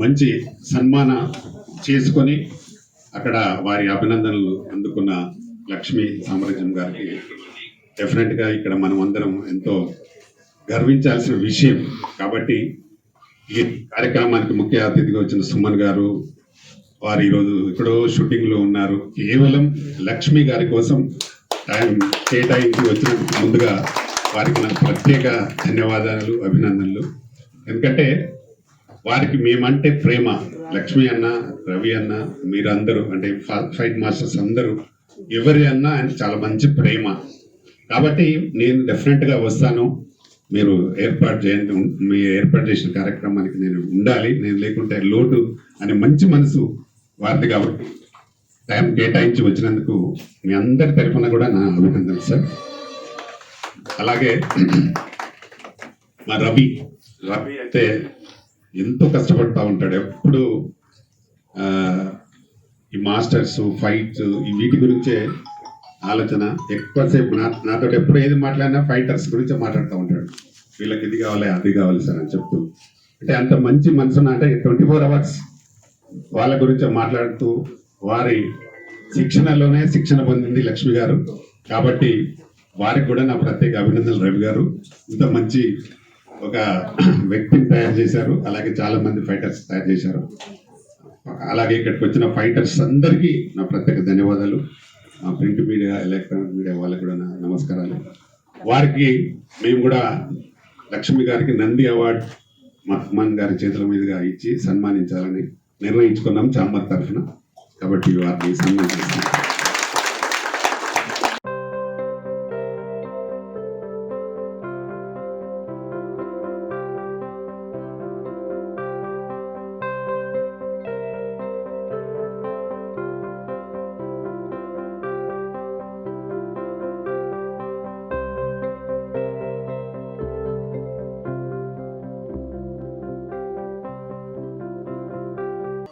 మంచి సన్మాన చేసుకొని అక్కడ వారి అభినందనలు అందుకున్న లక్ష్మీ సామ్రాజ్యం గారికి డెఫినెట్గా ఇక్కడ మనం అందరం ఎంతో గర్వించాల్సిన విషయం. కాబట్టి ఈ కార్యక్రమానికి ముఖ్య అతిథిగా వచ్చిన సుమన్ గారు వారు ఈరోజు ఎక్కడో షూటింగ్లో ఉన్నారు. కేవలం లక్ష్మి గారి కోసం టైం కేటాయించి వచ్చినందుకు ముందుగా వారికి నాకు ప్రత్యేక ధన్యవాదాలు, అభినందనలు. ఎందుకంటే వారికి మేమంటే ప్రేమ. లక్ష్మి అన్న, రవి అన్న, మీరందరూ అంటే ఫైట్ మాస్టర్స్ అందరూ ఎవరి అన్నా ఆయన చాలా మంచి ప్రేమ. కాబట్టి నేను డెఫినెట్గా వస్తాను, మీరు ఏర్పాటు చేయండి, మీరు ఏర్పాటు చేసిన కార్యక్రమానికి నేను ఉండాలి, నేను లేకుంటే లోటు అనే మంచి మనసు వారిది. కాబట్టి టైం కేటాయించి వచ్చినందుకు మీ అందరి తరఫున కూడా నా అభినందనలు సార్. అలాగే మా రవి అయితే ఎంతో కష్టపడుతూ ఉంటాడు. ఎప్పుడు ఈ మాస్టర్స్, ఫైట్స్, ఈ వీటి గురించే ఆలోచన. ఎక్కువసేపు నాతో ఎప్పుడు ఏది మాట్లాడినా ఫైటర్స్ గురించే మాట్లాడుతూ ఉంటాడు. వీళ్ళకి ఇది కావాలి, అది కావాలి సార్ అని చెప్తూ. అంటే అంత మంచి మనసున, అంటే 24 hours వాళ్ళ గురించే మాట్లాడుతూ వారి శిక్షణలోనే శిక్షణ పొందింది లక్ష్మి గారు. కాబట్టి వారికి కూడా నా ప్రత్యేక అభినందనలు. రవి గారు ఇంత మంచి ఒక వ్యక్తిని తయారు చేశారు, అలాగే చాలా మంది ఫైటర్స్ తయారు చేశారు. అలాగే ఇక్కడికి వచ్చిన ఫైటర్స్ అందరికీ నా ప్రత్యేక ధన్యవాదాలు. ప్రింట్ మీడియా, ఎలక్ట్రానిక్ మీడియా వాళ్ళకి కూడా నా నమస్కారాలు. వారికి మేము కూడా లక్ష్మి గారికి నంది అవార్డు మహమ్మన్ గారి చేతుల మీదుగా ఇచ్చి సన్మానించాలని నిర్ణయించుకున్నాం చాంబర్ తరఫున. కాబట్టి వారిని సన్మానిస్తాం.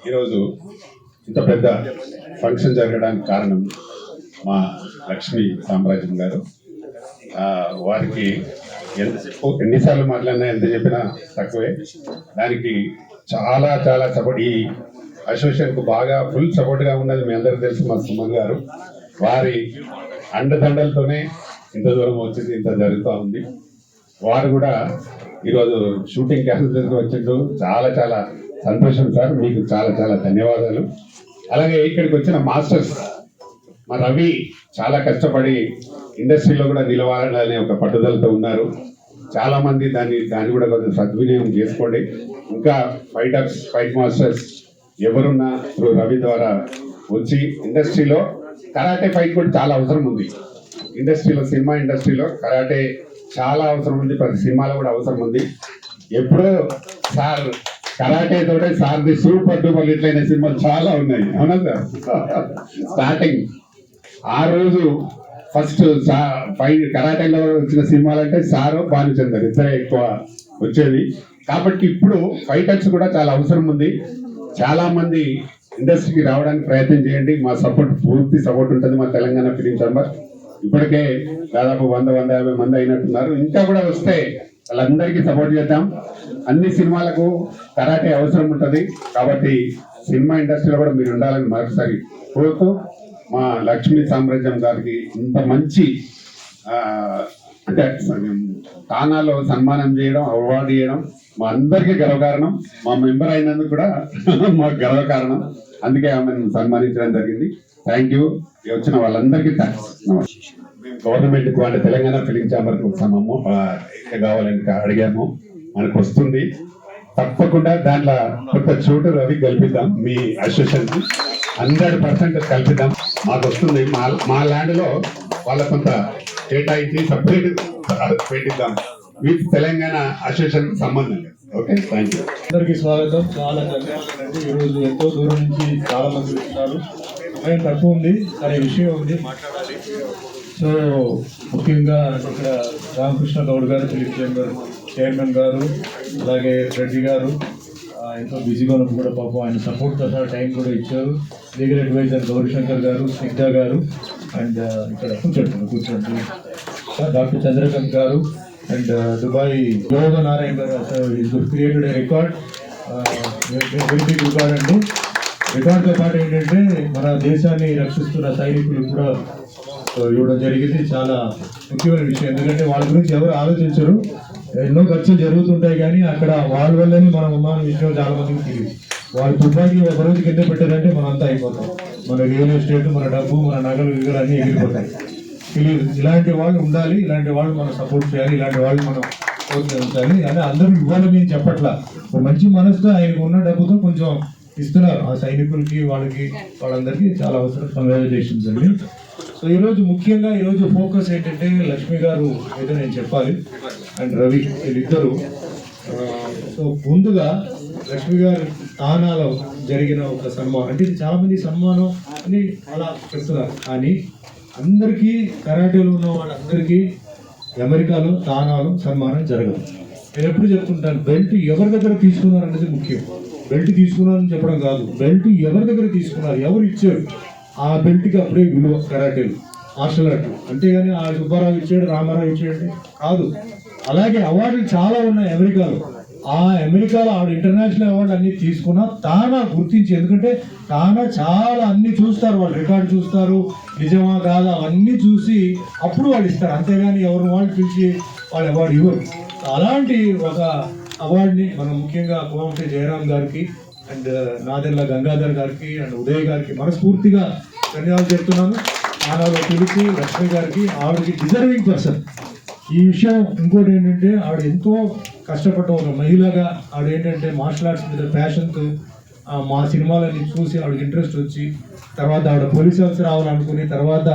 ఈరోజు ఇంత పెద్ద ఫంక్షన్ జరగడానికి కారణం మా లక్ష్మీ సామ్రాజ్యం గారు. వారికి ఎన్నిసార్లు మాట్లాడినా, ఎంత చెప్పినా తక్కువే. దానికి చాలా చాలా సపోర్ట్, ఈ అసోసియేషన్కు బాగా ఫుల్ సపోర్ట్గా ఉన్నది మీ అందరికీ తెలుసు. మా సుమన్ గారు వారి అండదండలతోనే ఇంత దూరం వచ్చింది, ఇంత జరుగుతూ ఉంది. వారు కూడా ఈరోజు షూటింగ్ క్యాన్సిల్ వచ్చిండు. చాలా చాలా సంతోషం సార్, మీకు చాలా చాలా ధన్యవాదాలు. అలాగే ఇక్కడికి వచ్చిన మాస్టర్స్, మా రవి చాలా కష్టపడి ఇండస్ట్రీలో కూడా నిలవాలనే ఒక పట్టుదలతో ఉన్నారు. చాలామంది దాన్ని కూడా కొంచెం సద్వినియోగం చేసుకోండి. ఇంకా ఫైటర్స్, ఫైట్ మాస్టర్స్ ఎవరున్నా రవి ద్వారా వచ్చి ఇండస్ట్రీలో కరాటే ఫైట్ కూడా చాలా అవసరం ఉంది. ఇండస్ట్రీలో, సినిమా ఇండస్ట్రీలో కరాటే చాలా అవసరం ఉంది. ప్రతి సినిమాలో కూడా అవసరం ఉంది. ఎప్పుడో సార్ కరాటే తోటే సార్ది సూపర్ డూపర్ ఇట్లయిన సినిమాలు చాలా ఉన్నాయి, అవునా సార్? స్టార్టింగ్ ఆ రోజు ఫస్ట్ ఫైట్ కరాటేలో వచ్చిన సినిమాలు అంటే సారు, భానుచందర్ ఇద్దరే ఎక్కువ వచ్చేది. కాబట్టి ఇప్పుడు ఫైటర్స్ కూడా చాలా అవసరం ఉంది. చాలా మంది ఇండస్ట్రీకి రావడానికి ప్రయత్నం చేయండి. మా సపోర్ట్, పూర్తి సపోర్ట్ ఉంటుంది. మా తెలంగాణ ఫిలిం ఛాంబర్ ఇప్పటికే దాదాపు 100-150 మంది అయినట్టున్నారు. ఇంకా కూడా వస్తే వాళ్ళందరికీ సపోర్ట్ చేద్దాం. అన్ని సినిమాలకు కరాటే అవసరం ఉంటుంది. కాబట్టి సినిమా ఇండస్ట్రీలో కూడా మీరు ఉండాలని మరొకసారి కోరుతూ, మా లక్ష్మీ సామ్రాజ్యం గారికి ఇంత మంచి అంటే తానాలో సన్మానం చేయడం, అవార్డు చేయడం మా అందరికీ గర్వకారణం. మా మెంబర్ అయినందుకు కూడా మాకు గర్వకారణం. అందుకే ఆమెను సన్మానించడం జరిగింది. Thank you. వచ్చిన వాళ్ళందరికీ థ్యాంక్స్. గవర్నమెంట్కు అంటే తెలంగాణ ఫిలిం ఛాంబర్కు కావాలని అడిగాము, మనకు వస్తుంది. తప్పకుండా దాంట్లో కొత్త చోటు రవి కల్పిద్దాం. మీ అసోసియేషన్కి 100% కల్పిద్దాం. మాకు వస్తుంది. మా ల్యాండ్లో వాళ్ళ కొంత కేటాయించి సపరేట్ పెట్టిద్దాం విత్ తెలంగాణ అసోసియేషన్ సంబంధం. Okay, thank you. అందరికీ స్వాగతం. చాలా ధన్యవాదాలు. ఈరోజు ఎంతో దూరం నుంచి చాలా మంది వచ్చినారు. సమయం తక్కువ ఉంది, అనే విషయం ఉంది, మాట్లాడాలి. సో ముఖ్యంగా ఇక్కడ రామకృష్ణ గౌడ్ గారు, ఫిలిం ఛాంబర్ చైర్మన్ గారు, అలాగే రెడ్డి గారు ఎంతో బిజీగా ఉన్నప్పుడు కూడా పాపం ఆయన సపోర్ట్తో సహా టైం కూడా ఇచ్చారు. లీగల్ అడ్వైజర్ గౌరీశంకర్ గారు, స్నిగ్ధ గారు, అండ్ ఇక్కడ కూర్చోండి డాక్టర్ చంద్రకాంత్ గారు, అండ్ దుబాయ్ యోగ నారాయణ గారు. Created record very big record అండి. రికార్డ్తో పాటు ఏంటంటే మన దేశాన్ని రక్షిస్తున్న సైనికులు కూడా ఇవ్వడం జరిగింది. చాలా ముఖ్యమైన విషయం, ఎందుకంటే వాళ్ళ గురించి ఎవరు ఆలోచించరు. ఎన్నో ఖర్చులు జరుగుతుంటాయి కానీ అక్కడ వాళ్ళ వల్లనే మనం ఉన్న విషయం చాలా మందికి తెలియదు. వాళ్ళు తుపాకి ఒక రోజు కింద పెట్టారంటే మనం అంతా అయిపోతాం. మన రియల్ ఎస్టేట్, మన డబ్బు, మన నగలు విగలు అన్నీ ఎగిరిపోతాయి. తెలియదు. ఇలాంటి వాళ్ళు ఉండాలి, ఇలాంటి వాళ్ళు మనం సపోర్ట్ చేయాలి, ఇలాంటి వాళ్ళు మనం ప్రోత్సహించాలి. అంటే అందరూ ఇవ్వాలని నేను చెప్పట్లా. ఒక మంచి మనసుతో ఆయనకు ఉన్న డబ్బుతో కొంచెం ఇస్తున్నారు ఆ సైనికులకి, వాళ్ళందరికీ చాలా అవసరం. కంగ్రాచులేషన్స్ అండి. సో ఈరోజు ముఖ్యంగా ఈరోజు ఫోకస్ ఏంటంటే లక్ష్మి గారు ఏదో నేను చెప్పాలి అండ్ రవి వీళ్ళిద్దరు. సో ముందుగా లక్ష్మి గారు తానాలో జరిగిన ఒక సన్మానం, అంటే ఇది చాలా మంది సన్మానం అని అలా చెప్తున్నారు, కానీ అందరికీ కరాటేలో ఉన్న వాళ్ళందరికీ అమెరికాలో తానాలో సన్మానం జరగదు. నేను ఎప్పుడు చెప్తుంటాను, బెల్ట్ ఎవరి దగ్గర తీసుకున్నారు అనేది ముఖ్యం. బెల్ట్ తీసుకున్నారని చెప్పడం కాదు, బెల్ట్ ఎవరి దగ్గర తీసుకున్నారు, ఎవరు ఇచ్చారు, ఆ బెల్ట్కి అప్పుడే విలువ కరాటేలు, మార్షల్ ఆర్ట్. అంతేగాని ఆ సుబ్బారావు ఇచ్చాడు, రామారావు ఇచ్చాడు కాదు. అలాగే అవార్డులు చాలా ఉన్నాయి అమెరికాలో. ఆ అమెరికాలో ఆవిడ ఇంటర్నేషనల్ అవార్డు అన్ని తీసుకున్నా తానా గుర్తించి, ఎందుకంటే తానా చాలా అన్ని చూస్తారు, వాళ్ళు రికార్డు చూస్తారు, నిజమా కాదా అవన్నీ చూసి అప్పుడు వాళ్ళు ఇస్తారు. అంతేగాని ఎవరు వాళ్ళు పిలిచి వాళ్ళు అవార్డు ఇవ్వరు. అలాంటి ఒక అవార్డుని మనం ముఖ్యంగా కోమటి జయరాం గారికి అండ్ నాదెల్ల గంగాధర్ గారికి అండ్ ఉదయ్ గారికి మనస్ఫూర్తిగా ధన్యవాదాలు చెప్తున్నాను. తానాలో పిలిచి లక్ష్మి గారికి, ఆవిడకి డిజర్వింగ్ పర్సన్. ఈ విషయం ఇంకోటి ఏంటంటే ఆవిడ ఎంతో కష్టపడ్డ ఒక మహిళగా ఆవిడ ఏంటంటే మార్షల్ ఆర్ట్స్ మీద ప్యాషన్తో మా సినిమాలని చూసి ఆవిడకి ఇంట్రెస్ట్ వచ్చి తర్వాత ఆవిడ పోలీస్ ఆఫీసర్ రావాలనుకుని తర్వాత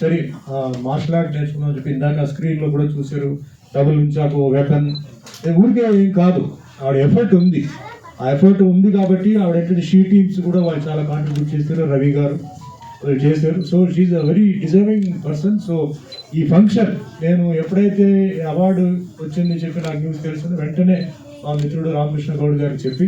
సరే మార్షల్ ఆర్ట్ నేర్చుకున్నామని చెప్పి ఇందాక స్క్రీన్లో కూడా చూశారు. డబుల్ ఉంచాకు వెపన్ ఊరికే ఏం కాదు, ఆవిడ ఎఫర్ట్ ఉంది. ఆ ఎఫర్ట్ ఉంది కాబట్టి ఆవిడ ఏంటంటే షీ టీమ్స్ కూడా వాళ్ళు చాలా కాంట్రిబ్యూట్ చేస్తారు, రవి గారు చేశారు. So she a very deserving person. So ఈ ఫంక్షన్ నేను ఎప్పుడైతే అవార్డు వచ్చిందని చెప్పి నాకు న్యూస్ తెలిసిందో వెంటనే మా మిత్రుడు రామకృష్ణ గౌడ్ గారికి చెప్పి,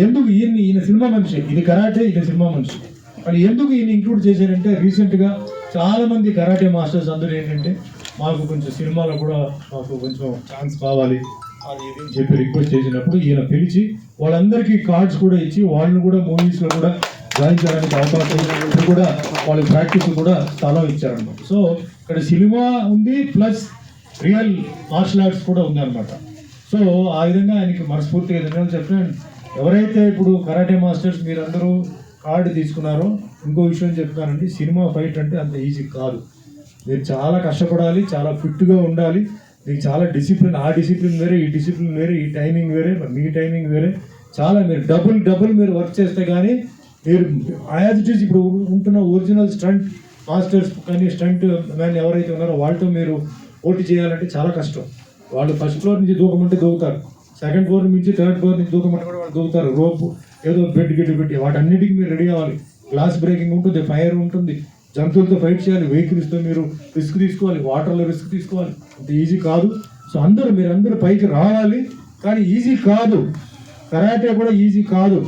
ఎందుకు ఈయన సినిమా మనిషి, ఇది కరాటే, ఈయన సినిమా మనిషి, మరి ఎందుకు ఈయన ఇంక్లూడ్ చేశారంటే రీసెంట్గా చాలామంది కరాటే మాస్టర్స్ అందరూ ఏంటంటే మాకు కొంచెం సినిమాలో కూడా మాకు కొంచెం ఛాన్స్ కావాలి అని చెప్పి రిక్వెస్ట్ చేసినప్పుడు ఈయన పిలిచి వాళ్ళందరికీ కార్డ్స్ కూడా ఇచ్చి వాళ్ళని కూడా మూవీస్లో కూడా జాయిన్ చేయడానికి అవకాశం కూడా వాళ్ళ ప్రాక్టీస్ కూడా స్థలం ఇచ్చారనమాట. సో ఇక్కడ సినిమా ఉంది ప్లస్ రియల్ మార్షల్ ఆర్ట్స్ కూడా ఉంది అనమాట. సో ఆ విధంగా ఆయనకి మనస్ఫూర్తిగా ధన్యవాదాలు చెప్తున్నాను. ఎవరైతే ఇప్పుడు కరాటే మాస్టర్స్ మీరందరూ కార్డు తీసుకున్నారో ఇంకో విషయం చెప్తానండి, సినిమా ఫైట్ అంటే అంత ఈజీ కాదు. మీరు చాలా కష్టపడాలి, చాలా ఫిట్గా ఉండాలి, మీకు చాలా డిసిప్లిన్, ఆ డిసిప్లిన్ వేరే, ఈ డిసిప్లిన్ వేరే, ఈ టైమింగ్ వేరే, మీ టైమింగ్ వేరే, చాలా మీరు డబుల్ మీరు వర్క్ చేస్తే కానీ మీరు యాజ్ ఇట్ ఈస్ ఇప్పుడు ఉంటున్న ఒరిజినల్ స్టంట్ మాస్టర్స్ కానీ స్టంట్ మ్యాన్ ఎవరైతే ఉన్నారో వాళ్ళతో మీరు పోటీ చేయాలంటే చాలా కష్టం. వాళ్ళు ఫస్ట్ ఫ్లోర్ నుంచి దూకమంటే దూకుతారు, సెకండ్ ఫ్లోర్ నుంచి థర్డ్ ఫ్లోర్ నుంచి దూకమంటే కూడా వాళ్ళు దూకుతారు. రోపు ఏదో బెడ్ గిడ్డు పెట్టి వాటన్నిటికీ మీరు రెడీ అవ్వాలి. గ్లాస్ బ్రేకింగ్ ఉంటుంది, ఫైర్ ఉంటుంది, జంతువులతో ఫైట్ చేయాలి, వెహికల్స్తో మీరు రిస్క్ తీసుకోవాలి, వాటర్లో రిస్క్ తీసుకోవాలి. అంత ఈజీ కాదు. సో మీరందరూ పైకి రావాలి, కానీ ఈజీ కాదు. కరాటే కూడా ఈజీ కాదు,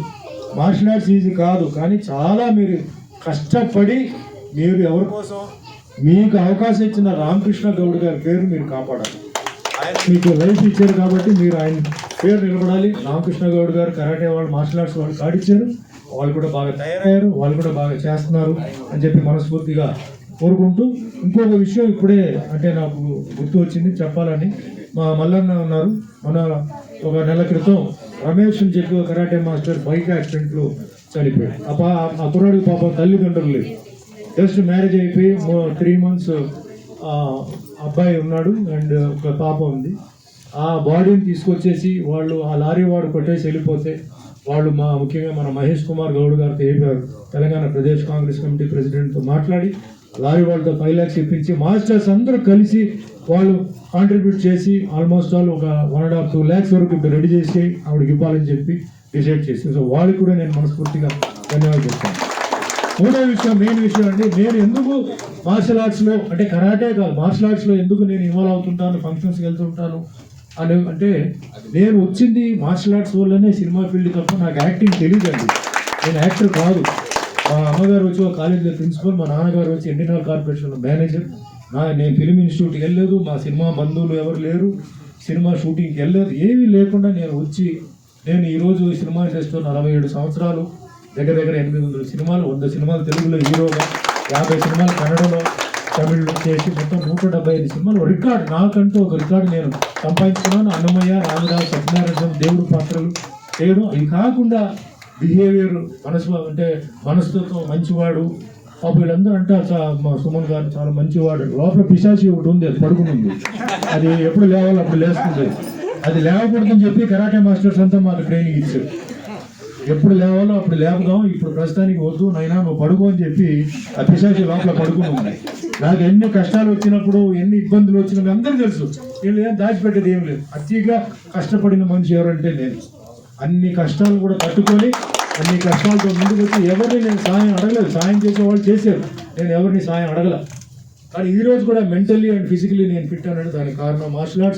మార్షల్ ఆర్ట్స్ ఈజీ కాదు, కానీ చాలా మీరు కష్టపడి మీరు ఎవరి కోసం మీకు అవకాశం ఇచ్చిన రామకృష్ణ గౌడ్ గారి పేరు మీరు కాపాడాలి. ఆయన మీకు లైఫ్ ఇచ్చారు కాబట్టి మీరు ఆయన పేరు నిలబడాలి. రామకృష్ణ గౌడ్ గారు కరాటే వాళ్ళు మార్షల్ ఆర్ట్స్ వాళ్ళు కాడిచ్చారు, వాళ్ళు కూడా బాగా తయారయ్యారు, వాళ్ళు కూడా బాగా చేస్తున్నారు అని చెప్పి మనస్ఫూర్తిగా కోరుకుంటూ, ఇంకొక విషయం ఇప్పుడే అంటే నాకు గుర్తు వచ్చింది చెప్పాలని. మా మల్లన్న ఉన్నారు, మన ఒక నెల క్రితం రమేష్ అని చెప్పి ఒక కరాటే మాస్టర్ బైక్ యాక్సిడెంట్లో చనిపోయాడు. ఆ కుర్రాడికి పాపం తల్లిదండ్రులు లేదు, జస్ట్ మ్యారేజ్ అయిపోయి 3 months అబ్బాయి ఉన్నాడు అండ్ ఒక పాప ఉంది. ఆ బాడీని తీసుకొచ్చేసి వాళ్ళు ఆ లారీ వాడు కొట్టేసి వెళ్ళిపోతే వాళ్ళు ముఖ్యంగా మన మహేష్ కుమార్ గౌడ్ గారితో చెప్పారు, తెలంగాణ ప్రదేశ్ కాంగ్రెస్ కమిటీ ప్రెసిడెంట్తో మాట్లాడి లారీ వాళ్ళతో 5 lakhs ఇప్పించి మాస్టర్స్ అందరూ కలిసి వాళ్ళు కాంట్రిబ్యూట్ చేసి ఆల్మోస్ట్ ఆల్ ఒక 1.5-2 lakhs వరకు ఇప్పుడు రెడీ చేసి ఆవిడకి ఇవ్వాలని చెప్పి డిసైడ్ చేసి, సో వాళ్ళకి కూడా నేను మనస్ఫూర్తిగా ధన్యవాదాలు చెప్తాను. మూడో విషయం, మెయిన్ విషయం అండి, నేను ఎందుకు మార్షల్ ఆర్ట్స్లో అంటే కరాటే కాదు మార్షల్ ఆర్ట్స్లో ఎందుకు నేను ఇన్వాల్వ్ అవుతుంటాను, ఫంక్షన్స్కి వెళ్తుంటాను అని అంటే, నేను వచ్చింది మార్షల్ ఆర్ట్స్ వల్లనే సినిమా ఫీల్డ్ తప్ప నాకు యాక్టింగ్ తెలియదండి. నేను యాక్టర్ కాదు. మా అమ్మగారు వచ్చి ఒక కాలేజీలో ప్రిన్సిపల్, మా నాన్నగారు వచ్చి ఎన్టీఆర్ కార్పొరేషన్లో మేనేజర్. నేను ఫిలిం ఇన్స్టిట్యూట్కి వెళ్ళలేదు, మా సినిమా బంధువులు ఎవరు లేరు, సినిమా షూటింగ్కి వెళ్ళలేదు, ఏమీ లేకుండా నేను వచ్చి నేను ఈరోజు ఈ సినిమా ఇండస్ట్రీలో 47 సంవత్సరాలు, దగ్గర 800 సినిమాలు, 100 సినిమాలు తెలుగులో హీరోగా, 50 సినిమాలు కన్నడలో, తమిళ్లో చేసి మొత్తం 175 సినిమాలు రికార్డు, నాకంటూ ఒక రికార్డు నేను సంపాదించుకున్నాను. అన్నమయ్య, రామదాస్, సత్యనారాయణ, దేవుడు పాత్రలు చేయడం. ఇది కాకుండా బిహేవియర్, మనసుతో మంచివాడు. పాప వీళ్ళందరూ అంటారు మా సుమన్ గారు చాలా మంచివాడు, లోపల పిశాచి ఒకటి ఉంది, అది పడుకుని ఉంది, అది ఎప్పుడు లేవాలో అప్పుడు లేస్తుంది. అది లేవకూడదని చెప్పి కరాటే మాస్టర్స్ అంతా మాకు ట్రైనింగ్ ఇచ్చారు. ఎప్పుడు లేవాలో అప్పుడు లేపుదాం, ఇప్పుడు ప్రస్తుతానికి వద్దు నైనా నువ్వు పడుకో అని చెప్పి ఆ పిశాచి లోపల పడుకుని ఉంది. నాకు ఎన్ని కష్టాలు వచ్చినప్పుడు, ఎన్ని ఇబ్బందులు వచ్చినప్పుడు అందరికీ తెలుసు. వీళ్ళు ఏం దాచిపెట్టేది ఏం లేదు. అతిగా కష్టపడిన మనిషి ఎవరంటే నేను. అన్ని కష్టాలు కూడా తట్టుకొని, అన్ని కష్టాలతో ముందుకు వచ్చి ఎవరిని నేను సాయం అడగలేదు. సాయం చేసేవాళ్ళు చేశారు, నేను ఎవరిని సాయం అడగల. కానీ ఈ రోజు కూడా మెంటల్లీ అండ్ ఫిజికల్లీ నేను ఫిట్ అన్నాడు. దానికి కారణం martial art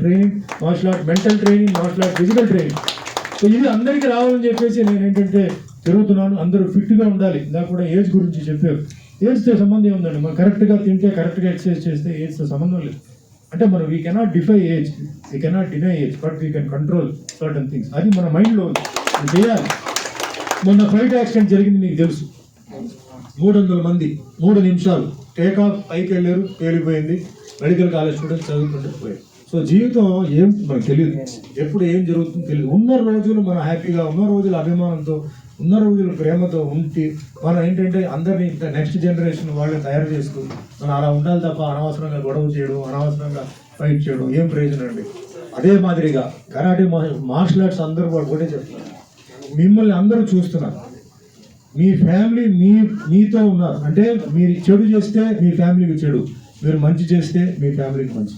training, martial art mental training, martial art physical training. So ఇది అందరికీ రావాలని చెప్పేసి నేను ఏంటంటే తిరుగుతున్నాను. అందరూ ఫిట్గా ఉండాలి. ఇందాక కూడా ఏజ్ గురించి చెప్పారు. ఏజ్తో సంబంధం ఉందండి. మనం కరెక్ట్గా తింటే, కరెక్ట్గా ఎక్సర్సైజ్ చేస్తే ఏజ్తో సంబంధం లేదు. అంటే మనం we cannot defy age, we cannot deny age, but we can control certain things. అది మన మైండ్లో చేయాలి. మొన్న ఫ్లైట్ యాక్సిడెంట్ జరిగింది, మీకు తెలుసు. 300 మంది 3 నిమిషాలు టేక్ ఆఫ్, పైకి వెళ్ళారు, పేలిపోయింది. మెడికల్ కాలేజ్ స్టూడెంట్స్ చదువుకుంటూ పోయారు. సో జీవితం ఏం మనకు తెలియదు, ఎప్పుడు ఏం జరుగుతుందో తెలియదు. ఉన్న రోజులు మనం హ్యాపీగా, ఉన్న రోజులు అభిమానంతో, ఉన్న రోజులు ప్రేమతో ఉంటే మనం ఏంటంటే అందరినీ ఇంకా నెక్స్ట్ జనరేషన్ వాళ్ళని తయారు చేస్తూ మనం అలా ఉండాలి తప్ప అనవసరంగా గొడవ చేయడం, అనవసరంగా ఫైట్ చేయడం ఏం ప్రయోజనం అండి. అదే మాదిరిగా కరాటే మార్షల్ ఆర్ట్స్ అందరూ వాళ్ళు కూడా చెప్తున్నారు, మిమ్మల్ని అందరూ చూస్తున్నారు. మీ ఫ్యామిలీ మీతో ఉన్నారు. అంటే మీరు చెడు చేస్తే మీ ఫ్యామిలీకి చెడు, మీరు మంచి చేస్తే మీ ఫ్యామిలీకి మంచి.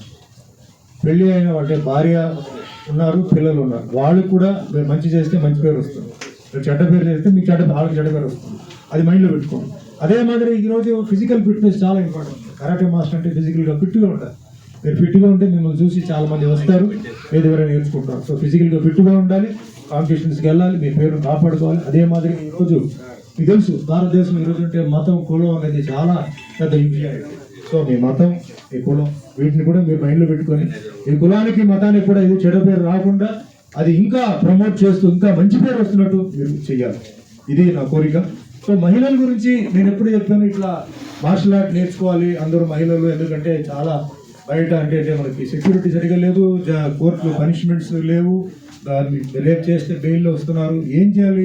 పెళ్ళి అయిన అంటే భార్య ఉన్నారు, పిల్లలు ఉన్నారు, వాళ్ళు కూడా మీరు మంచి చేస్తే మంచి పేరు వస్తుంది, మీరు చెడ్డ పేరు చేస్తే మీకు వాళ్ళకి చెడ్డ పేరు వస్తుంది. అది మైండ్లో పెట్టుకోండి. అదే మాదిరి ఈరోజు ఫిజికల్ ఫిట్నెస్ చాలా ఇంపార్టెంట్. కరాటే మాస్టర్ అంటే ఫిజికల్గా ఫిట్గా ఉంటారు. మీరు ఫిట్గా ఉంటే మిమ్మల్ని చూసి చాలా మంది వస్తారు, మీ దగ్గర నేర్చుకుంటారు. సో ఫిజికల్గా ఫిట్గా ఉండాలి, కాంపిటీషన్స్కి వెళ్ళాలి, మీ పేరును కాపాడుకోవాలి. అదే మాదిరి ఈరోజు మీకు తెలుసు భారతదేశం ఈరోజు అంటే మతం, కులం అనేది చాలా పెద్ద ఇంపారిటీ. సో మీ మతం, మీ కులం, వీటిని కూడా మీరు మైండ్లో పెట్టుకొని ఈ కులానికి, మతానికి కూడా ఇది చెడ్డ పేరు రాకుండా అది ఇంకా ప్రమోట్ చేస్తూ ఇంకా మంచి పేరు వస్తున్నట్టు మీరు చెయ్యాలి. ఇది నా కోరిక. సో మహిళల గురించి నేను ఎప్పుడు చెప్పాను, ఇట్లా మార్షల్ ఆర్ట్ నేర్చుకోవాలి అందరూ మహిళలు. ఎందుకంటే చాలా బయట అంటే మనకి సెక్యూరిటీ సరిగా లేదు, కోర్టులో పనిష్మెంట్స్ లేవు, రేపు చేస్తే బెయిల్లో వస్తున్నారు. ఏం చేయాలి?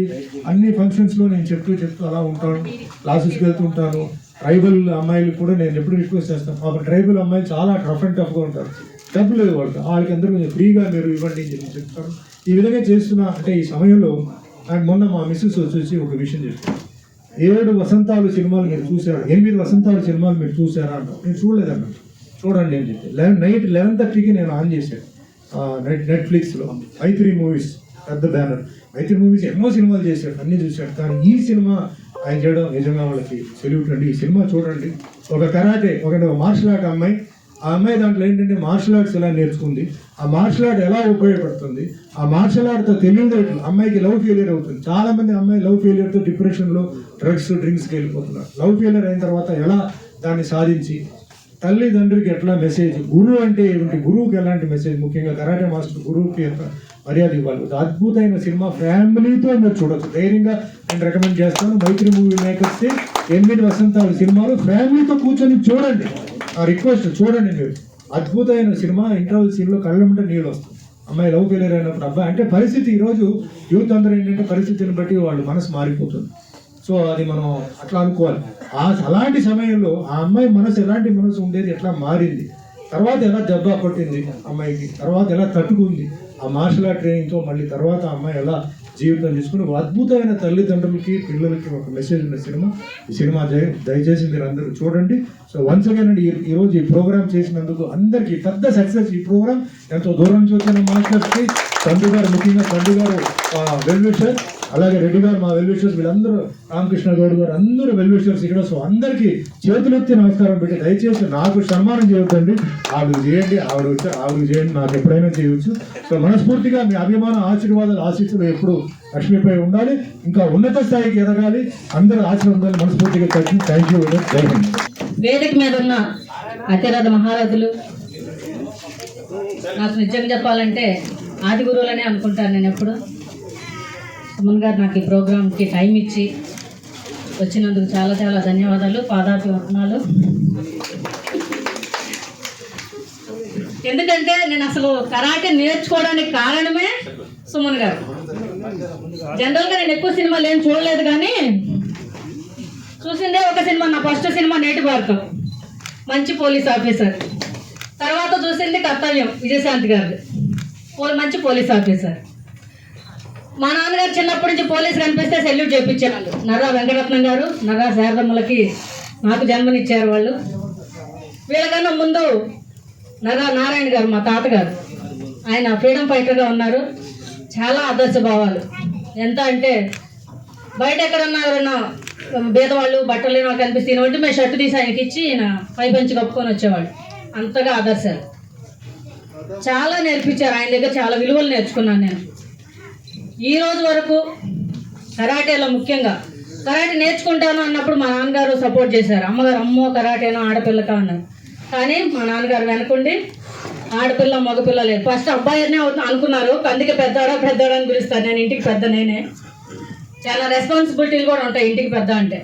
అన్ని ఫంక్షన్స్లో నేను చెప్తూ అలా ఉంటాను, క్లాసెస్కి వెళ్తుంటాను. ట్రైబల్ అమ్మాయిలు కూడా నేను ఎప్పుడు రిక్వెస్ట్ చేస్తాను. మా ట్రైబల్ అమ్మాయిలు చాలా రఫ్ అండ్ టఫ్గా ఉంటారు, డబ్బులు వాళ్ళకి అందరూ కొంచెం ఫ్రీగా మీరు ఇవ్వండి అని చెప్పి చెప్తాను. ఈ విధంగా చేస్తున్నా అంటే ఈ సమయంలో అండ్ మొన్న మా మిస్సెస్ వచ్చేసి ఒక విషయం చెప్పాను. 7 వసంతాలు సినిమాలు మీరు చూసారా, 8 వసంతాలు సినిమాలు మీరు చూసారా అంటారు. నేను చూడలేదన్నా. చూడండి అని చెప్పి నైట్ 11:30కి నేను ఆన్ చేశాను నెట్ఫ్లిక్స్లో. మైత్రి మూవీస్ పెద్ద బ్యానర్. మైత్రి మూవీస్ ఎన్నో సినిమాలు చేశాడు, అన్నీ చూశాడు. కానీ ఈ సినిమా ఆయన చేయడం నిజంగా వాళ్ళకి సెల్యూట్ అండి. ఈ సినిమా చూడండి. ఒక కరాటే, ఒక మార్షల్ ఆర్ట్ అమ్మాయి, ఆ అమ్మాయి దాంట్లో ఏంటంటే మార్షల్ ఆర్ట్స్ ఎలా నేర్చుకుంది, ఆ మార్షల్ ఆర్ట్ ఎలా ఉపయోగపడుతుంది, ఆ మార్షల్ ఆర్ట్తో తెలియదు. అమ్మాయికి లవ్ ఫెయిలియర్ అవుతుంది. చాలా మంది అమ్మాయి లవ్ ఫెయిలియర్తో డిప్రెషన్లో డ్రింక్స్కి వెళ్ళిపోతున్నారు. లవ్ ఫెయిలియర్ అయిన తర్వాత ఎలా దాన్ని సాధించి, తల్లిదండ్రులకి ఎట్లా మెసేజ్, గురువు అంటే ఏమిటి, గురువుకి ఎలాంటి మెసేజ్, ముఖ్యంగా కరాటే మాస్టర్ గురువుకి ఎంత మర్యాద ఇవ్వాలి. అద్భుతమైన సినిమా, ఫ్యామిలీతో మీరు చూడొచ్చు. ధైర్యంగా నేను రికమెండ్ చేస్తాను. మైత్రి మూవీ మేకర్స్ 8 వసంతాలు సినిమాలు ఫ్యామిలీతో కూర్చొని చూడండి. ఆ రిక్వెస్ట్ చూడండి మీరు. అద్భుతమైన సినిమా. ఇంటర్వల్ సీన్లో కళ్ళమంటే నీళ్ళు వస్తుంది. అమ్మాయి లవ్ ఫెయిలియర్ అయినప్పుడు అబ్బాయి అంటే పరిస్థితి, ఈరోజు యూత్ అందరూ ఏంటంటే పరిస్థితిని బట్టి వాళ్ళు మనసు మారిపోతుంది. సో అది మనం అట్లా అనుకోవాలి. అలాంటి సమయంలో ఆ అమ్మాయి మనసు ఎలాంటి మనసు ఉండేది, ఎట్లా మారింది, తర్వాత ఎలా దెబ్బ కొట్టింది అమ్మాయికి, తర్వాత ఎలా తట్టుకుంది ఆ మార్షల్ ఆర్ట్ ట్రైనింగ్తో, మళ్ళీ తర్వాత ఆ అమ్మాయి ఎలా జీవితం తీసుకుని ఒక అద్భుతమైన తల్లిదండ్రులకి, పిల్లలకి ఒక మెసేజ్ ఉన్న సినిమా. ఈ సినిమా దయచేసి మీరు అందరూ చూడండి. సో వన్స్ అగైన్ అండి, ఈరోజు ఈ ప్రోగ్రామ్ చేసినందుకు అందరికీ పెద్ద సక్సెస్. ఈ ప్రోగ్రామ్ ఎంతో దూరం నుంచి వచ్చిన మాస్టర్స్కి, తండ్రి గారు, ముఖ్యంగా తండ్రి గారు వెల్ విషర్, అలాగే రెడ్డి గారు మా వెల్ విషర్స్, వీళ్ళందరూ రామకృష్ణ గౌడ్ గారు అందరూ వెల్ విషర్స్ ఇక్కడ. సో అందరికీ చేతులెత్తి నమస్కారం పెట్టి దయచేసి నాకు సన్మానం చేయొద్దండి. ఆవిడకి చేయండి, ఆవిడకి చేయండి, నాకు ఎప్పుడైనా చేయొచ్చు. సో మనస్ఫూర్తిగా మీ అభిమాన ఆశీర్వాదాలు, ఆశీస్సులు ఎప్పుడు లక్ష్మిపై ఉండాలి. ఇంకా ఉన్నత స్థాయికి ఎదగాలి, అందరూ ఆశీర్వాదాలు మనస్ఫూర్తిగా కలిసి. Thank you. జై హింద్. వేదిక మీద ఉన్న అతిరథ మహారథులు, నాకు నిజంగా చెప్పాలంటే ఆది గురువులనే అనుకుంటాను నేను ఎప్పుడు. సుమన్ గారు నాకు ఈ ప్రోగ్రామ్కి టైం ఇచ్చి వచ్చినందుకు చాలా చాలా ధన్యవాదాలు, పాదాభివందనాలు. ఎందుకంటే నేను అసలు కరాటే నేర్చుకోవడానికి కారణమే సుమన్ గారు. జనరల్గా నేను ఎక్కువ సినిమాలు ఏం చూడలేదు, కానీ చూసిందే ఒక సినిమా, నా ఫస్ట్ సినిమా నేటి భారతం, మంచి పోలీస్ ఆఫీసర్. తర్వాత చూసింది కర్తవ్యం, విజయశాంతి గారిది, మంచి పోలీస్ ఆఫీసర్. మా నాన్నగారు చిన్నప్పటి నుంచి పోలీసు కనిపిస్తే సెల్యూట్ చేయించేవాళ్ళు. నర్రా వెంకటరత్నం గారు, నర్రా శారదమ్మలకి నాకు జన్మనిచ్చారు వాళ్ళు. వీళ్ళకన్నా ముందు నర్రా నారాయణ గారు, మా తాతగారు, ఆయన ఫ్రీడమ్ ఫైటర్గా ఉన్నారు. చాలా ఆదర్శ భావాలు. ఎంత అంటే బయట ఎక్కడన్నా ఎవరన్నా పేదవాళ్ళు బట్టలు లేని వాళ్ళు కనిపిస్తే ఒంటి మేము షర్టు తీసి ఆయనకి ఇచ్చి ఈయన పై పంచి కప్పుకొని వచ్చేవాళ్ళు. అంతగా ఆదర్శాలు చాలా నేర్పించారు. ఆయన దగ్గర చాలా విలువలు నేర్చుకున్నాను నేను. ఈ రోజు వరకు కరాటేలో ముఖ్యంగా కరాటే నేర్చుకుంటాను అన్నప్పుడు మా నాన్నగారు సపోర్ట్ చేశారు. అమ్మగారు అమ్మో కరాటేనో ఆడపిల్లకా అన్నారు. కానీ మా నాన్నగారు వెనకుండి ఆడపిల్ల మగపిల్ల లేదు, ఫస్ట్ అబ్బాయినే అనుకున్నారు. అందుకే పెద్దవాడా అని పిలుస్తారు. నేను ఇంటికి పెద్ద నేనే. చాలా రెస్పాన్సిబిలిటీలు కూడా ఉంటాయి ఇంటికి పెద్ద అంటే.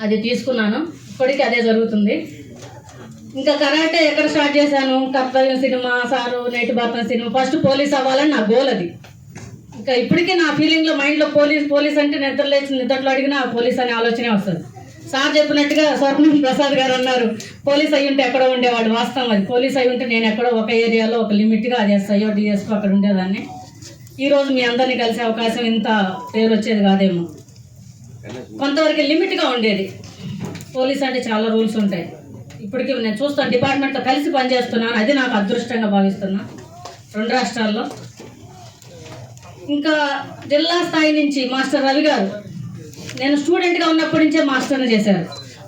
అది తీసుకున్నాను, ఇప్పటికీ అదే జరుగుతుంది. ఇంకా కరాటే ఎక్కడ స్టార్ట్ చేశాను? కర్తవ్యం సినిమా, సారు, నేటి భారతం సినిమా, ఫస్ట్ పోలీస్ అవ్వాలని నా గోల్ అది. ఇంకా ఇప్పటికీ నా ఫీలింగ్లో మైండ్లో పోలీస్ అంటే నిద్రలో అడిగినా పోలీస్ అనే ఆలోచనే వస్తుంది. సార్ చెప్పినట్టుగా స్వర్ణం ప్రసాద్ గారు అన్నారు, పోలీస్ అయ్యి ఉంటే ఎక్కడో ఉండేవాడు. వాస్తవం అది. పోలీస్ అయ్యి ఉంటే నేను ఎక్కడో ఒక ఏరియాలో ఒక లిమిట్గా అది ఎస్ఐయో డిఎస్పో అక్కడ ఉండేదాన్ని. ఈరోజు మీ అందరినీ కలిసే అవకాశం ఇంత పేరు వచ్చేది కాదేమో. కొంతవరకు లిమిట్గా ఉండేది. పోలీస్ అంటే చాలా రూల్స్ ఉంటాయి. ఇప్పటికీ నేను చూస్తాను, డిపార్ట్మెంట్తో కలిసి పనిచేస్తున్నాను. అది నాకు అదృష్టంగా భావిస్తున్నా 2 రాష్ట్రాల్లో. ఇంకా జిల్లా స్థాయి నుంచి మాస్టర్ రవి గారు, నేను స్టూడెంట్గా ఉన్నప్పటి నుంచే మాస్టర్ని చేశారు.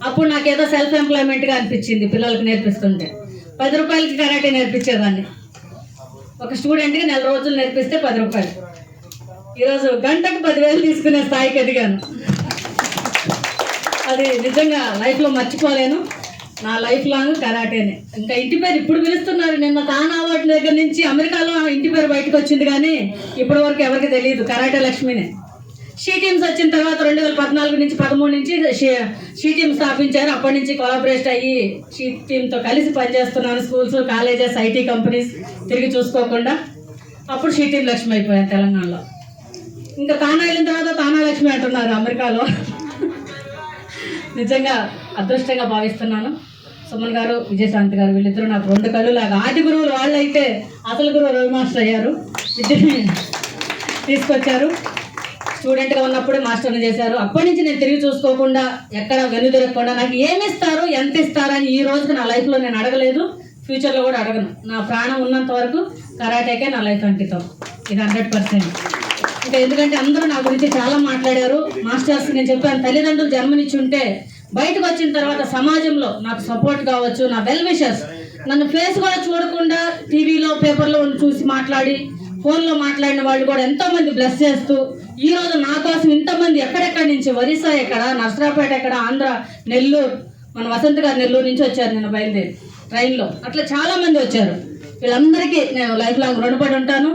అప్పుడు నాకేదో సెల్ఫ్ ఎంప్లాయ్మెంట్గా అనిపించింది. పిల్లలకు నేర్పిస్తుంటే 10 రూపాయలకి కరాటే నేర్పించేదాన్ని. ఒక స్టూడెంట్గా 4 రోజులు నేర్పిస్తే 10 రూపాయలు. ఈరోజు గంటకు 10,000 తీసుకునే స్థాయికి ఎదిగాను. అది నిజంగా లైఫ్లో మర్చిపోలేను. నా లైఫ్ లాంగ్ కరాటేనే. ఇంకా ఇంటి పేరు ఇప్పుడు పిలుస్తున్నారు. నిన్న తానా అవార్డు దగ్గర నుంచి అమెరికాలో ఇంటి పేరు బయటకు వచ్చింది, కానీ ఇప్పటి వరకు ఎవరికి తెలియదు. కరాటే లక్ష్మినే. షీ టీమ్స్ వచ్చిన తర్వాత 2014 నుంచి 13 నుంచి షీ టీమ్ స్థాపించారు. అప్పటి నుంచి కొలాబరేట్ అయ్యి షీ టీమ్తో కలిసి పనిచేస్తున్నాను. స్కూల్స్, కాలేజెస్, ఐటీ కంపెనీస్ తిరిగి చూసుకోకుండా. అప్పుడు షీ టీమ్ లక్ష్మి అయిపోయాను తెలంగాణలో. ఇంకా తానా వెళ్ళిన తర్వాత తానా లక్ష్మి అంటున్నారు అమెరికాలో. నిజంగా అదృష్టంగా భావిస్తున్నాను. సుమన్ గారు, విజయశాంతి గారు, వీళ్ళిద్దరూ నాకు 2 కళ్ళు లాగా. ఆది గురువులు వాళ్ళు అయితే అసలు గురువు రవి మాస్టర్ అయ్యారు. విద్యని తీసుకొచ్చారు. స్టూడెంట్గా ఉన్నప్పుడే మాస్టర్ని చేశారు. అప్పటి నుంచి నేను తిరిగి చూసుకోకుండా, ఎక్కడ వెనుదిరగకుండా, నాకు ఏమి ఇస్తారు, ఎంత ఇస్తారని ఈ రోజుకి నా లైఫ్లో నేను అడగలేదు. ఫ్యూచర్లో కూడా అడగను. నా ప్రాణం ఉన్నంత వరకు కరాటేకే నా లైఫ్ అంకితం. ఇది 100%. ఇంకా ఎందుకంటే అందరూ నా గురించి చాలా మాట్లాడారు. మాస్టర్స్ నేను చెప్పాను, తల్లిదండ్రులు జన్మనిచ్చి ఉంటే బయటకు వచ్చిన తర్వాత సమాజంలో నాకు సపోర్ట్ కావచ్చు. నా వెల్ విషర్స్ నన్ను ఫేస్ కూడా చూడకుండా టీవీలో, పేపర్లో చూసి మాట్లాడి, ఫోన్లో మాట్లాడిన వాళ్ళు కూడా ఎంతోమంది బ్లెస్ చేస్తూ ఈరోజు నా కోసం ఇంతమంది ఎక్కడెక్కడి నుంచి, ఒరిస్సా ఎక్కడ, నర్సరాపేట ఎక్కడ, ఆంధ్ర, నెల్లూరు, మన వసంత్ గారు నెల్లూరు నుంచి వచ్చారు నిన్న బయలుదేరి ట్రైన్లో. అట్లా చాలామంది వచ్చారు. వీళ్ళందరికీ నేను లైఫ్ లాంగ్ రుణపడి ఉంటాను.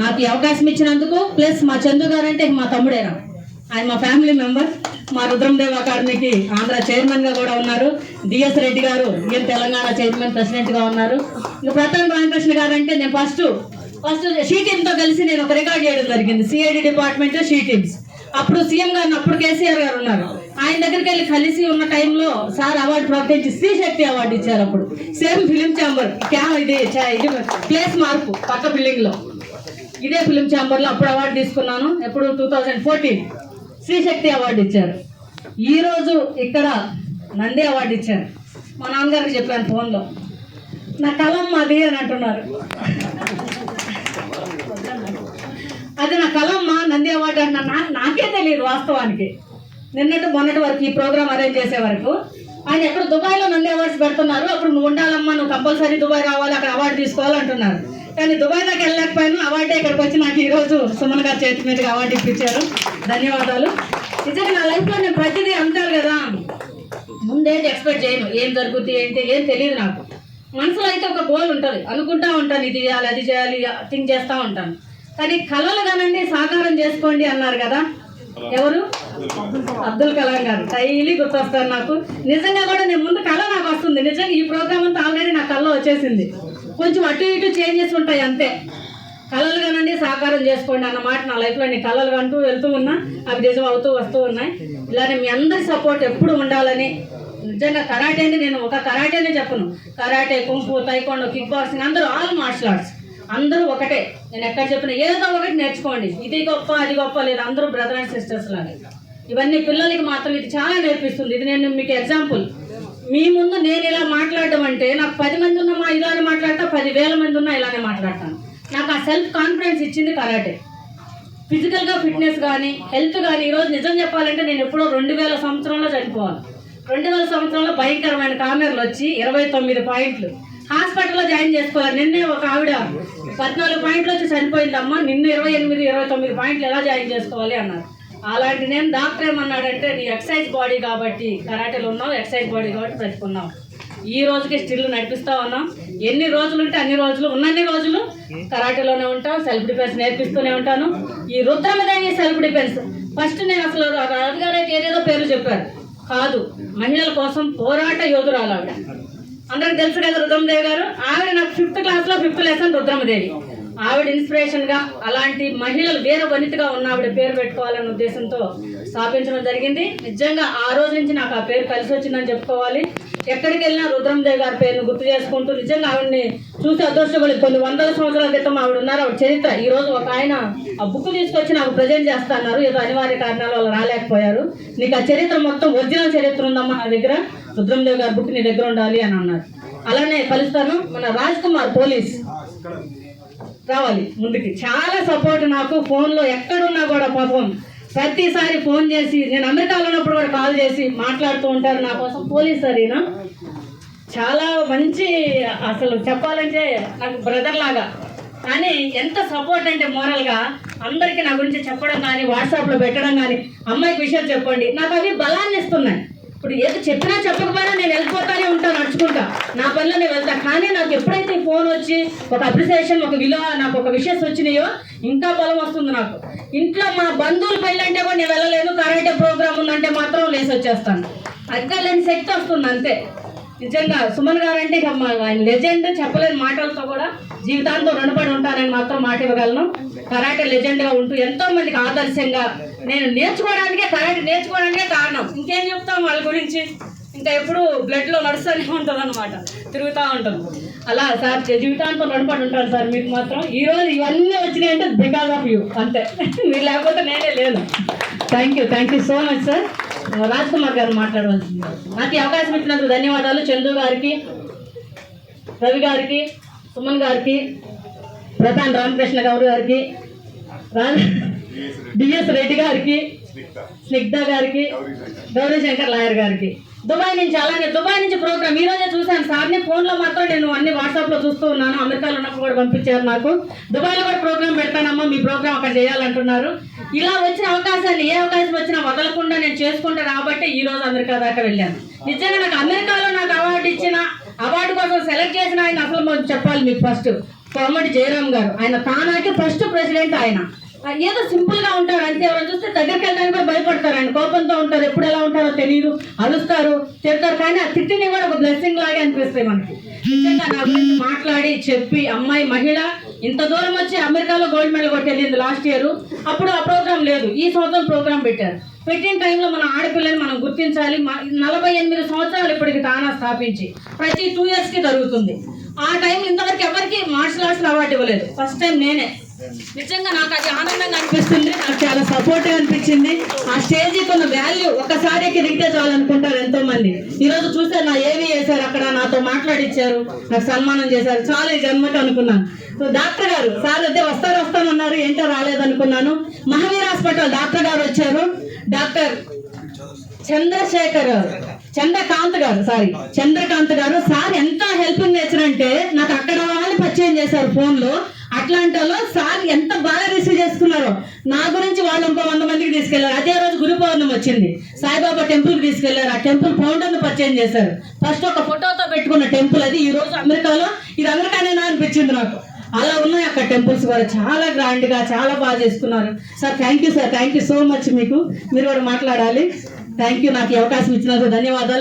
నాకు ఈ అవకాశం ఇచ్చినందుకు. ప్లస్ మా చందు గారు అంటే మా తమ్ముడేనా, ఆయన మా ఫ్యామిలీ మెంబర్. మా రుద్రందేవ్ అకాడమీకి ఆంధ్ర చైర్మన్గా కూడా ఉన్నారు. డిఎస్ రెడ్డి గారు తెలంగాణ చైర్మన్, ప్రెసిడెంట్గా ఉన్నారు. ఇంకా ప్రతాప్ రామకృష్ణ గారు అంటే నేను ఫస్ట్ షీ టీమ్తో కలిసి నేను ఒక రికార్డ్ చేయడం జరిగింది. CID department she teams. అప్పుడు సీఎం గారిని, అప్పుడు కేసీఆర్ గారు ఉన్నారు. ఆయన దగ్గరికి వెళ్ళి కలిసి ఉన్న టైంలో సార్ అవార్డు ప్రకటించి స్త్రీ శక్తి అవార్డు ఇచ్చారు. అప్పుడు సేమ్ ఫిలిం ఛాంబర్ ఇది ప్లేస్ మార్పు పక్క బిల్డింగ్లో, ఇదే ఫిలిం ఛాంబర్లో అప్పుడు అవార్డు తీసుకున్నాను. ఎప్పుడు 2014 స్త్రీ శక్తి అవార్డు ఇచ్చారు. ఈరోజు ఇక్కడ నంది అవార్డు ఇచ్చారు. మా నాన్నగారికి చెప్పాను ఫోన్లో, నా కలం అది అని అంటున్నారు. అది నా కలమ్మ, నంది అవార్డు అంటున్నా. నాకే తెలియదు వాస్తవానికి. మొన్నటి వరకు ఈ ప్రోగ్రామ్ అరేంజ్ చేసే వరకు ఆయన ఎక్కడ దుబాయ్లో నంది అవార్డ్స్ పెడుతున్నారు. అప్పుడు నువ్వు ఉండాలమ్మా, నువ్వు కంపల్సరీ దుబాయ్ రావాలి, అక్కడ అవార్డు తీసుకోవాలంటున్నారు. కానీ దుబాయ్ దాకా వెళ్ళలేకపోయాను. అవార్డే ఇక్కడికి వచ్చి నాకు ఈరోజు సుమన్ గారు చేతి మీదుగా అవార్డు ఇప్పించారు. ధన్యవాదాలు. నిజంగా నా లైఫ్లో నేను ప్రతిదీ అంటారు కదా, ముందేంటి ఎక్స్పెక్ట్ చేయను. ఏం జరుగుతుంది ఏంటి ఏం తెలియదు నాకు. మనసులో అయితే ఒక గోల్ ఉంటుంది, అనుకుంటా ఉంటాను ఇది చేయాలి అది చేయాలి థింక్ చేస్తూ ఉంటాను. కానీ కళలు కానండి సాకారం చేసుకోండి అన్నారు కదా, ఎవరు? అబ్దుల్ కలాం గారు. డైలీ గుర్తొస్తారు నాకు. నిజంగా కూడా నేను ముందు కళ నాకు వస్తుంది, నిజంగా ఈ ప్రోగ్రామ్ అంతా ఆల్రెడీ నా కళ వచ్చేసింది. కొంచెం అటు ఇటు చేంజెస్ ఉంటాయి అంతే. కళలు కానండి సాకారం చేసుకోండి అన్న మాట నా లైఫ్లో నేను కళలు అంటూ వెళ్తూ ఉన్నా, అవి నిజం అవుతూ వస్తూ ఉన్నాయి. ఇలానే మీ అందరి సపోర్ట్ ఎప్పుడు ఉండాలని. నిజంగా కరాటే అంటే నేను ఒక కరాటేనే చెప్పను, కరాటే, కుంఫు, తైకోండో, కిక్ బాక్సింగ్ అందరూ ఆల్ మార్షల్ ఆర్ట్స్ అందరూ ఒకటే. నేను ఎక్కడ చెప్పిన ఏదో ఒకటి నేర్చుకోండి, ఇది గొప్ప అది గొప్ప లేదు, అందరూ బ్రదర్ అండ్ సిస్టర్స్ లాగా. ఇవన్నీ పిల్లలకి మాత్రం ఇది చాలా నేర్పిస్తుంది. ఇది నేను మీకు ఎగ్జాంపుల్. మీ ముందు నేను ఇలా మాట్లాడడం అంటే నాకు 10 మంది ఉన్నా ఇలానే మాట్లాడతా, 10,000 మంది ఉన్నా ఇలానే మాట్లాడతాను. నాకు ఆ సెల్ఫ్ కాన్ఫిడెన్స్ ఇచ్చింది కరాటే. ఫిజికల్గా ఫిట్నెస్ కానీ హెల్త్ కానీ ఈరోజు నిజం చెప్పాలంటే నేను ఎప్పుడో 2000 సంవత్సరంలో చనిపోవాలి. 2000 సంవత్సరంలో భయంకరమైన కామెర్లు వచ్చి 29 పాయింట్లు హాస్పిటల్లో జాయిన్ చేసుకోవాలి. నిన్నే ఒక ఆవిడ 14 పాయింట్లు వచ్చి చనిపోయిందమ్మా, నిన్న 28, 29 పాయింట్లు ఎలా జాయిన్ చేసుకోవాలి అన్నారు. అలాంటి నేను డాక్టర్ ఏమన్నాడంటే నీ ఎక్సర్సైజ్ బాడీ కాబట్టి కరాటేలో ఉన్నావు, ఎక్సర్సైజ్ బాడీ కాబట్టి బ్రతుకున్నావు. ఈ రోజుకి స్టిల్ నడిపిస్తా ఉన్నాం. ఎన్ని రోజులు ఉంటే అన్ని రోజులు ఉన్నన్ని రోజులు కరాటేలోనే ఉంటాం, సెల్ఫ్ డిఫెన్స్ నేర్పిస్తూనే ఉంటాను. ఈ రుద్రమదేవి సెల్ఫ్ డిఫెన్స్ ఫస్ట్ నేను అసలు రాజుగారు అయితే ఏదేదో పేర్లు చెప్పారు కాదు, మహిళల కోసం పోరాట యోధురాలు ఆవిడ. అందరికి తెలుసు కదా రుద్రమదేవి గారు. ఆవిడ నాకు 5th క్లాస్లో 5th లెసన్ రుద్రమదేవి. ఆవిడ ఇన్స్పిరేషన్గా అలాంటి మహిళలు వీర వనితగా ఉన్న ఆవిడ పేరు పెట్టుకోవాలనే ఉద్దేశంతో స్థాపించడం జరిగింది. నిజంగా ఆ రోజు నుంచి నాకు ఆ పేరు కలిసి వచ్చిందని చెప్పుకోవాలి. ఎక్కడికి వెళ్ళినా రుద్రమదేవి గారి పేరును గుర్తు చేసుకుంటూ నిజంగా ఆవిడని చూసి అదృష్టపడి కొన్ని 100 సంవత్సరాల క్రితం ఆవిడ ఉన్నారు, ఆవిడ చరిత్ర. ఈ రోజు ఒక ఆయన ఆ బుక్ తీసుకొచ్చి నాకు ప్రజెంట్ చేస్తున్నారు, ఏదో అనివార్య కారణాల వల్ల రాలేకపోయారు. నీకు ఆ చరిత్ర మొత్తం ఒరిజినల్ చరిత్ర ఉందమ్మా నా దగ్గర, రుద్రమదేవి గారి బుక్ నీ దగ్గర ఉండాలి అని అన్నారు. అలానే కలుస్తాను. మన రాజ్ కుమార్ పోలీస్ రావాలి ముందుకి, చాలా సపోర్ట్ నాకు. ఫోన్లో ఎక్కడున్నా కూడా పాపం ప్రతిసారి ఫోన్ చేసి, నేను అమెరికాలో ఉన్నప్పుడు కూడా కాల్ చేసి మాట్లాడుతూ ఉంటారు నా కోసం. పోలీస్ సరేనా చాలా మంచి, అసలు చెప్పాలంటే నాకు బ్రదర్ లాగా. కానీ ఎంత సపోర్ట్ అంటే మోరల్గా అందరికీ నా గురించి చెప్పడం కానీ వాట్సాప్లో పెట్టడం కానీ, అమ్మాయికి విషయాలు చెప్పండి, నాకు అవి బలాన్ని ఇస్తున్నాయి. ఇప్పుడు ఏదో చెప్పినా చెప్పకపోయినా నేను వెళ్ళిపోతానే ఉంటాను, నడుచుకుంటా నా పనిలో నేను వెళ్తాను. కానీ నాకు ఎప్పుడైతే ఫోన్ వచ్చి ఒక అప్రిసియేషన్, ఒక విలువ, నాకు ఒక విషయస్ వచ్చినాయో ఇంకా బలం వస్తుంది నాకు. ఇంట్లో మా బంధువులు పెళ్ళి అంటే కూడా నేను వెళ్ళలేను, కరాటే ప్రోగ్రామ్ ఉందంటే మాత్రం లేసి వచ్చేస్తాను. అక్కలేని శక్తి వస్తుంది అంతే. నిజంగా సుమన్ గారు అంటే ఇక ఆయన లెజెండ్, చెప్పలేని మాటలతో కూడా జీవితాంతం రుణపడి ఉంటానని మాత్రం మాట ఇవ్వగలను. కరాటే లెజెండ్గా ఉంటూ ఎంతో మందికి ఆదర్శంగా, నేను కరాటే నేర్చుకోవడానికే కారణం. ఇంకేం చెప్తాం వాళ్ళ గురించి, ఇంకా ఎప్పుడు బ్లడ్లో నడుస్తూనే ఉంటుంది అనమాట, తిరుగుతూ ఉంటుంది. అలా సార్ జీవితాంతం రుణపడి ఉంటాను సార్ మీకు మాత్రం. ఈరోజు ఇవన్నీ వచ్చినాయి అంటే బికాస్ ఆఫ్ యూ అంతే, మీరు లేకపోతే నేనే లేను. Thank you so much sir. Raj Kumar గారు మాట్లాడవలసింది. నాకు ఈ అవకాశం ఇచ్చినందుకు ధన్యవాదాలు. చందు గారికి, రవి గారికి, సుమన్ గారికి, ప్రధాన్ రామకృష్ణ గౌడ్ గారికి, డిఎస్ రెడ్డి గారికి, స్నిగ్ధ గారికి, గౌరీ శంకర్ లాయర్ గారికి. దుబాయ్ నుంచి ప్రోగ్రామ్ ఈ రోజే చూశాను సార్ని. ఫోన్లో మాత్రం నేను అన్ని వాట్సాప్లో చూస్తూ ఉన్నాను. అమెరికాలో ఉన్నప్పుడు కూడా పంపించారు నాకు. దుబాయ్లో కూడా ప్రోగ్రామ్ పెడతానమ్మా, మీ ప్రోగ్రామ్ అక్కడ చేయాలంటున్నారు. ఇలా వచ్చిన అవకాశాన్ని ఏ అవకాశం వచ్చినా వదలకుండా నేను చేసుకుంటాను కాబట్టి ఈ రోజు అమెరికా దాకా వెళ్ళాను. నిజంగా నాకు అమెరికాలో నాకు అవార్డు కోసం సెలెక్ట్ చేసిన ఆయన అసలు చెప్పాలి మీకు. ఫస్ట్ కోమటి జయరామ్ గారు, ఆయన తానాకి ఫస్ట్ ప్రెసిడెంట్. ఆయన ఏదో సింపుల్ గా ఉంటారు అంతే, ఎవరైనా చూస్తే దగ్గరికి వెళ్ళడానికి కూడా భయపడతారు. ఆయన కోపంతో ఉంటారు, ఎప్పుడు ఎలా ఉంటారో తెలియదు, అరుస్తారు, తిడతారు. కానీ ఆ తిట్టిని కూడా ఒక బ్లెస్సింగ్ లాగే అనిపిస్తాయి మనకి. నిజంగా నా గురించి మాట్లాడి చెప్పి, అమ్మాయి మహిళ ఇంత దూరం వచ్చి అమెరికాలో గోల్డ్ మెడల్ కొట్టి వెళ్ళింది లాస్ట్ ఇయర్. అప్పుడు ఆ ప్రోగ్రామ్ లేదు, ఈ సంవత్సరం ప్రోగ్రామ్ పెట్టారు. పెట్టిన టైంలో మన ఆడపిల్లని మనం గుర్తించాలి. 48 సంవత్సరాలు ఇప్పటికి తానా స్థాపించి ప్రతి 2 years జరుగుతుంది. ఆ టైం ఇంతవరకు ఎవరికి మార్షల్ ఆర్ట్స్ అవార్డు ఇవ్వలేదు, ఫస్ట్ టైం నేనే. నిజంగా నాకు అది ఆనందంగా అనిపిస్తుంది, నాకు చాలా సపోర్ట్గా అనిపించింది. ఆ స్టేజ్కి ఉన్న వాల్యూ ఒకసారికి దిగితే చాలనుకుంటారు ఎంతో మంది. ఈరోజు చూస్తే నా ఏవి వేశారు, అక్కడ నాతో మాట్లాడిచ్చారు, నాకు సన్మానం చేశారు. చాలా ఈ జన్మకి అనుకున్నాను. సో డాక్టర్ గారు సార్ అదే వస్తానన్నారు, ఏంటో రాలేదనుకున్నాను. మహావీర్ హాస్పిటల్ డాక్టర్ గారు వచ్చారు, డాక్టర్ చంద్రకాంత్ గారు సార్ ఎంత హెల్పింగ్ నేచర్ అంటే నాకు అక్కడ వాళ్ళని పరిచయం చేశారు ఫోన్లో. అట్లాంటి వాళ్ళు సార్ ఎంత బాగా రిసీవ్ చేసుకున్నారో. నా గురించి వాళ్ళు ఇంకో 100 మందికి తీసుకెళ్లారు. అదే రోజు గురు పౌర్ణమి వచ్చింది, సాయిబాబా టెంపుల్కి తీసుకెళ్లారు. ఆ టెంపుల్ ఫౌండర్ని పరిచయం చేశారు. ఫస్ట్ ఒక ఫోటోతో పెట్టుకున్న టెంపుల్ అది. ఈ రోజు అమెరికాలో ఇది అమెరికానేనా అనిపించింది నాకు. అలా ఉన్నాయి అక్కడ టెంపుల్స్ కూడా. చాలా గ్రాండ్గా చాలా బాగా చేసుకున్నారు. Sir thank you sir, thank you so much. మీరు కూడా మాట్లాడాలి. థ్యాంక్ యూ, నాకు ఈ అవకాశం ఇచ్చినందుకు ధన్యవాదాలు.